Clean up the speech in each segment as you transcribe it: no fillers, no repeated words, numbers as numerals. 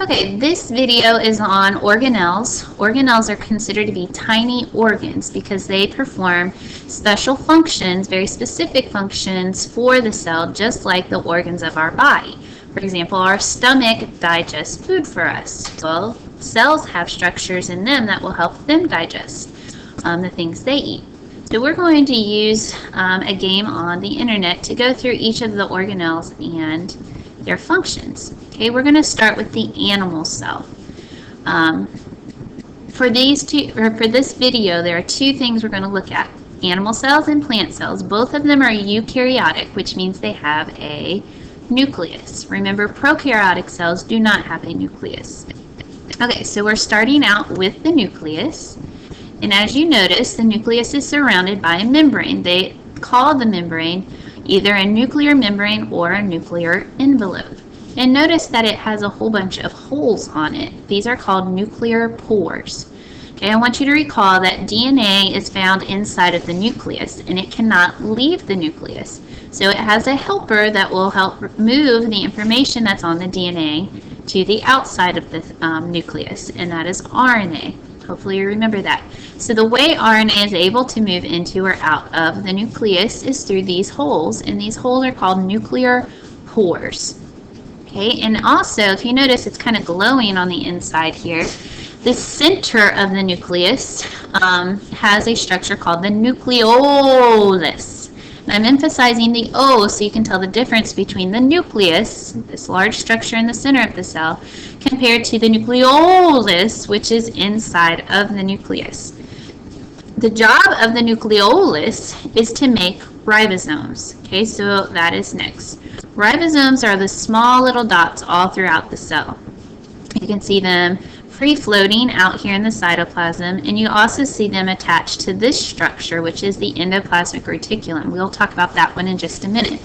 Okay, this video is on organelles. Organelles are considered to be tiny organs because they perform special functions, very specific functions for the cell, just like the organs of our body. For example, our stomach digests food for us. Well, cells have structures in them that will help them digest the things they eat. So we're going to use a game on the internet to go through each of the organelles and their functions. Okay, we're going to start with the animal cell. For this video, there are two things we're going to look at: animal cells and plant cells. Both of them are eukaryotic, which means they have a nucleus. Remember, prokaryotic cells do not have a nucleus. Okay, so we're starting out with the nucleus. And as you notice, the nucleus is surrounded by a membrane. They call the membrane either a nuclear membrane or a nuclear envelope. And notice that it has a whole bunch of holes on it. These are called nuclear pores. Okay, I want you to recall that DNA is found inside of the nucleus and it cannot leave the nucleus. So it has a helper that will help move the information that's on the DNA to the outside of the nucleus, and that is RNA. Hopefully you remember that. So the way RNA is able to move into or out of the nucleus is through these holes, and these holes are called nuclear pores. Okay, and also if you notice, it's kind of glowing on the inside here. The center of the nucleus has a structure called the nucleolus. And I'm emphasizing the O so you can tell the difference between the nucleus, this large structure in the center of the cell, compared to the nucleolus, which is inside of the nucleus. The job of the nucleolus is to make ribosomes. Okay, so that is next. Ribosomes are the small little dots all throughout the cell. You can see them free-floating out here in the cytoplasm, and you also see them attached to this structure, which is the endoplasmic reticulum. We'll talk about that one in just a minute.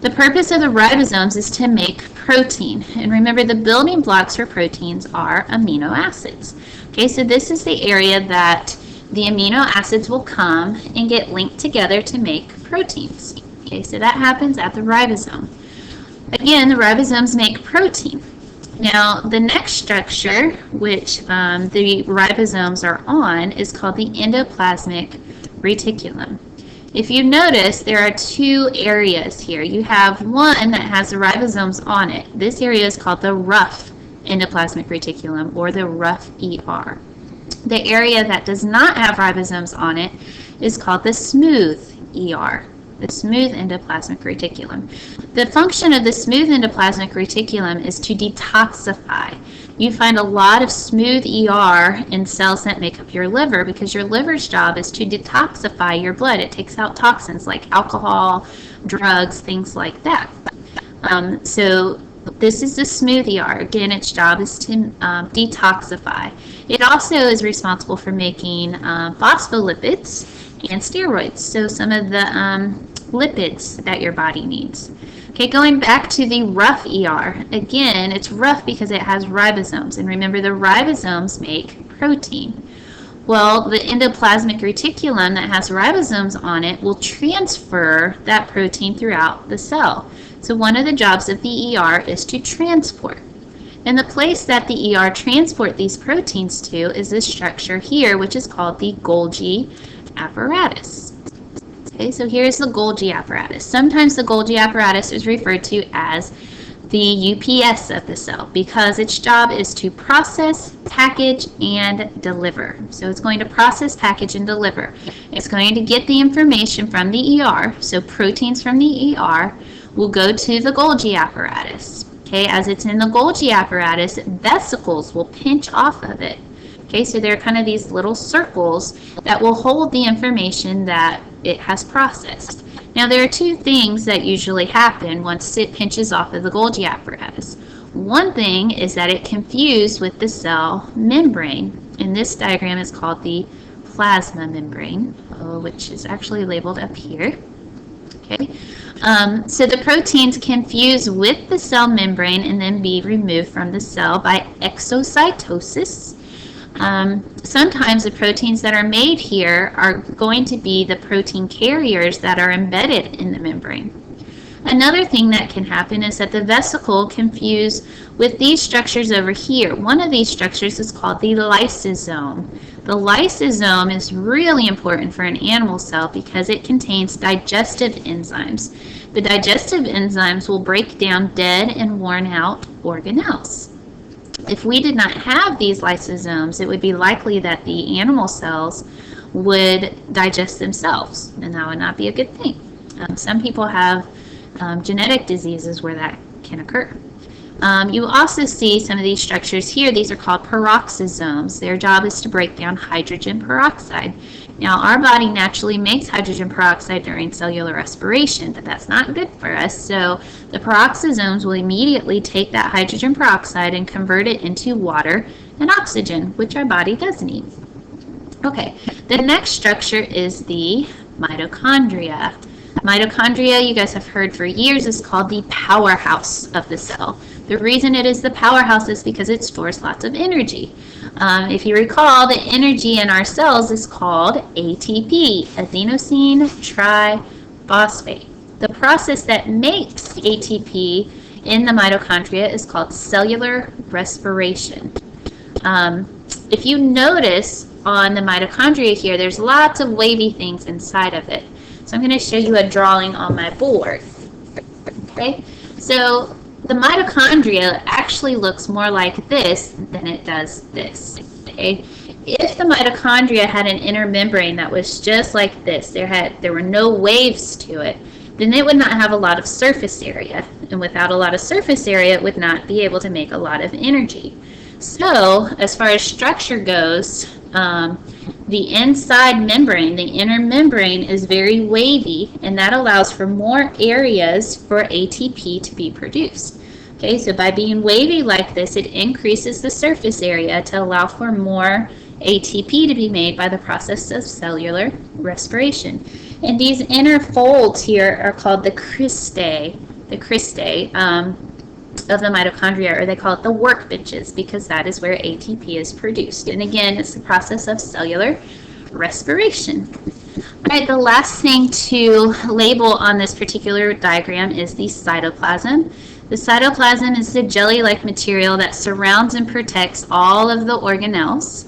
The purpose of the ribosomes is to make protein. And remember, the building blocks for proteins are amino acids. Okay, so this is the area that the amino acids will come and get linked together to make proteins. Okay, so that happens at the ribosome. Again, the ribosomes make protein. Now, the next structure, which the ribosomes are on, is called the endoplasmic reticulum. If you notice, there are two areas here. You have one that has the ribosomes on it. This area is called the rough endoplasmic reticulum, or the rough ER. The area that does not have ribosomes on it is called the smooth ER, the smooth endoplasmic reticulum. The function of the smooth endoplasmic reticulum is to detoxify. You find a lot of smooth ER in cells that make up your liver because your liver's job is to detoxify your blood. It takes out toxins like alcohol, drugs, things like that. So this is the smooth ER. Again, its job is to detoxify. It also is responsible for making phospholipids and steroids, so some of the lipids that your body needs. Okay, going back to the rough ER, again, it's rough because it has ribosomes, and remember, the ribosomes make protein. Well, the endoplasmic reticulum that has ribosomes on it will transfer that protein throughout the cell. So one of the jobs of the ER is to transport. And the place that the ER transport these proteins to is this structure here, which is called the Golgi apparatus. Okay, so here's the Golgi apparatus. Sometimes the Golgi apparatus is referred to as the UPS of the cell because its job is to process, package, and deliver. So it's going to process, package, and deliver. It's going to get the information from the ER, so proteins from the ER will go to the Golgi apparatus. Okay, as it's in the Golgi apparatus, vesicles will pinch off of it. Okay, so there are kind of these little circles that will hold the information that it has processed. Now, there are two things that usually happen once it pinches off of the Golgi apparatus. One thing is that it can fuse with the cell membrane, and this diagram is called the plasma membrane, which is actually labeled up here. Okay, so the proteins can fuse with the cell membrane and then be removed from the cell by exocytosis. Sometimes the proteins that are made here are going to be the protein carriers that are embedded in the membrane. Another thing that can happen is that the vesicle can fuse with these structures over here. One of these structures is called the lysosome. The lysosome is really important for an animal cell because it contains digestive enzymes. The digestive enzymes will break down dead and worn out organelles. If we did not have these lysosomes, it would be likely that the animal cells would digest themselves, and that would not be a good thing. Some people have genetic diseases where that can occur. You also see some of these structures here. These are called peroxisomes. Their job is to break down hydrogen peroxide. Now, our body naturally makes hydrogen peroxide during cellular respiration, but that's not good for us. So the peroxisomes will immediately take that hydrogen peroxide and convert it into water and oxygen, which our body does need. Okay, the next structure is the mitochondria. Mitochondria, you guys have heard for years, is called the powerhouse of the cell. The reason it is the powerhouse is because it stores lots of energy. If you recall, the energy in our cells is called ATP, adenosine triphosphate. The process that makes ATP in the mitochondria is called cellular respiration. If you notice on the mitochondria here, there's lots of wavy things inside of it. So I'm going to show you a drawing on my board. Okay, so the mitochondria actually looks more like this than it does this. Okay, if the mitochondria had an inner membrane that was just like this, there were no waves to it, then it would not have a lot of surface area, and without a lot of surface area, it would not be able to make a lot of energy. So, as far as structure goes, the inside membrane, the inner membrane, is very wavy, and that allows for more areas for ATP to be produced. Okay, so by being wavy like this, it increases the surface area to allow for more ATP to be made by the process of cellular respiration. And these inner folds here are called the cristae. Of the mitochondria, or they call it the workbenches, because that is where ATP is produced. And again, it's the process of cellular respiration. All right, the last thing to label on this particular diagram is the cytoplasm. The cytoplasm is the jelly-like material that surrounds and protects all of the organelles.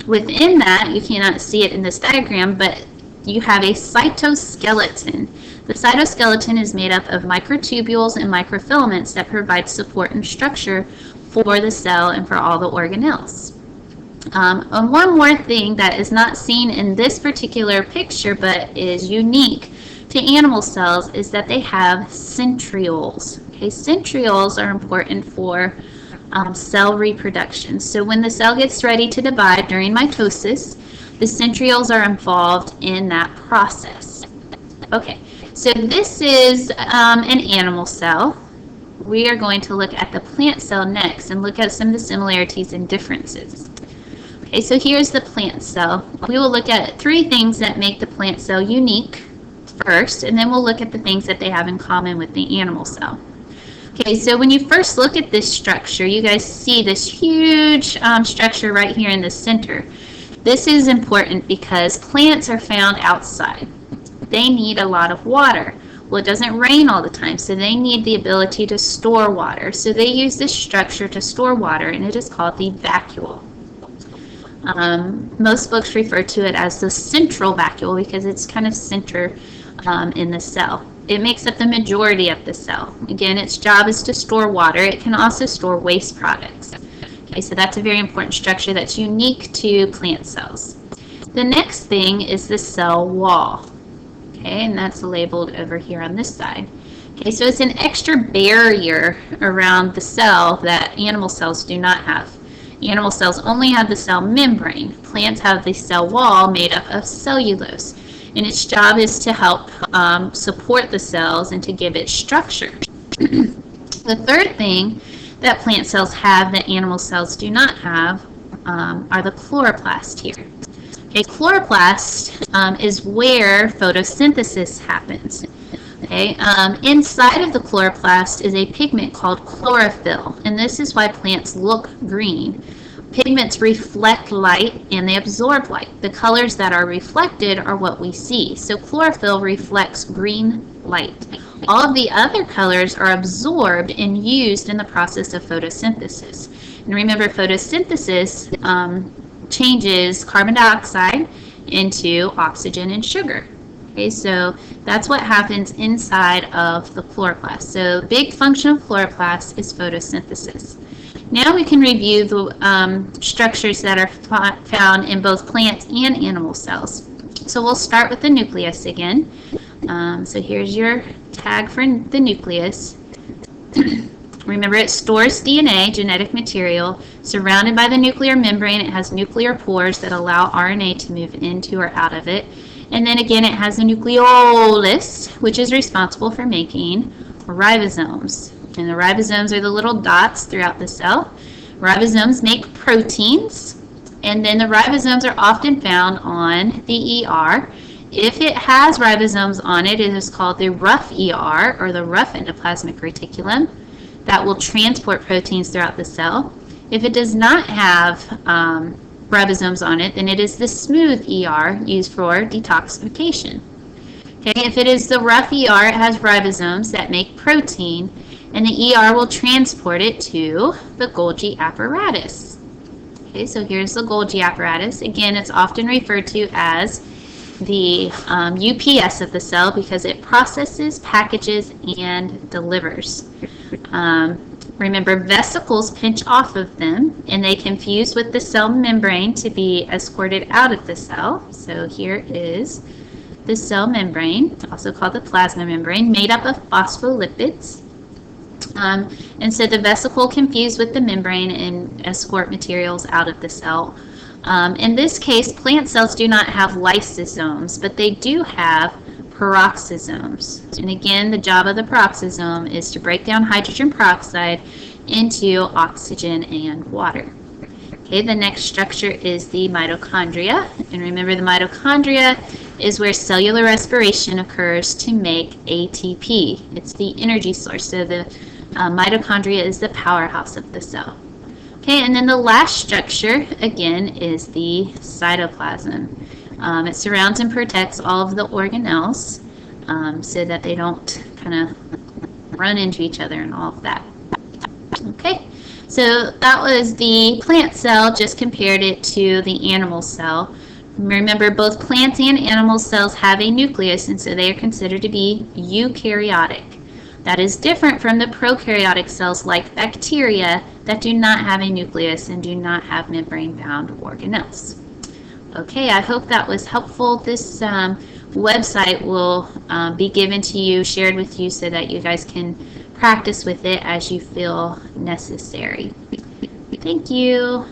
Within that, you cannot see it in this diagram, but you have a cytoskeleton. The cytoskeleton is made up of microtubules and microfilaments that provide support and structure for the cell and for all the organelles. And one more thing that is not seen in this particular picture but is unique to animal cells is that they have centrioles. Okay, centrioles are important for cell reproduction. So when the cell gets ready to divide during mitosis, the centrioles are involved in that process. Okay. So this is an animal cell. We are going to look at the plant cell next and look at some of the similarities and differences. Okay, so here's the plant cell. We will look at three things that make the plant cell unique first, and then we'll look at the things that they have in common with the animal cell. Okay, so when you first look at this structure, you guys see this huge structure right here in the center. This is important because plants are found outside. They need a lot of water. Well, it doesn't rain all the time, so they need the ability to store water. So they use this structure to store water, and it is called the vacuole. Most books refer to it as the central vacuole because it's kind of center in the cell. It makes up the majority of the cell. Again, its job is to store water. It can also store waste products. Okay, so that's a very important structure that's unique to plant cells. The next thing is the cell wall. Okay, and that's labeled over here on this side. Okay, so it's an extra barrier around the cell that animal cells do not have. Animal cells only have the cell membrane. Plants have the cell wall made up of cellulose, and its job is to help support the cells and to give it structure. The third thing that plant cells have that animal cells do not have are the chloroplast here. Okay, chloroplast is where photosynthesis happens. Okay, inside of the chloroplast is a pigment called chlorophyll, and this is why plants look green. Pigments reflect light and they absorb light. The colors that are reflected are what we see. So chlorophyll reflects green light, All of the other colors are absorbed and used in the process of photosynthesis. And remember, photosynthesis changes carbon dioxide into oxygen and sugar. Okay, so that's what happens inside of the chloroplast. So the big function of chloroplast is photosynthesis. Now we can review the structures that are found in both plant and animal cells. So we'll start with the nucleus again. So here's your tag for the nucleus. Remember, it stores DNA, genetic material, surrounded by the nuclear membrane. It has nuclear pores that allow RNA to move into or out of it. And then again, it has the nucleolus, which is responsible for making ribosomes. And the ribosomes are the little dots throughout the cell. Ribosomes make proteins, and then the ribosomes are often found on the ER. If it has ribosomes on it, it is called the rough ER, or the rough endoplasmic reticulum, that will transport proteins throughout the cell. If it does not have ribosomes on it, then it is the smooth ER, used for detoxification. Okay, if it is the rough ER, it has ribosomes that make protein, and the ER will transport it to the Golgi apparatus. Okay, so here's the Golgi apparatus. Again, it's often referred to as the UPS of the cell because it processes, packages, and delivers. Remember, vesicles pinch off of them, and they can fuse with the cell membrane to be escorted out of the cell. So here is the cell membrane, also called the plasma membrane, made up of phospholipids. And so the vesicle can fuse with the membrane and escort materials out of the cell. In this case, plant cells do not have lysosomes, but they do have peroxisomes. And again, the job of the peroxisome is to break down hydrogen peroxide into oxygen and water. Okay, the next structure is the mitochondria. And remember, the mitochondria is where cellular respiration occurs to make ATP. It's the energy source. So the mitochondria is the powerhouse of the cell. Okay, and then the last structure, again, is the cytoplasm. It surrounds and protects all of the organelles so that they don't kind of run into each other and all of that. Okay, so that was the plant cell, just compared it to the animal cell. Remember, both plant and animal cells have a nucleus, and so they are considered to be eukaryotic. That is different from the prokaryotic cells like bacteria that do not have a nucleus and do not have membrane-bound organelles. Okay, I hope that was helpful. This website will be given to you, shared with you, so that you guys can practice with it as you feel necessary. Thank you.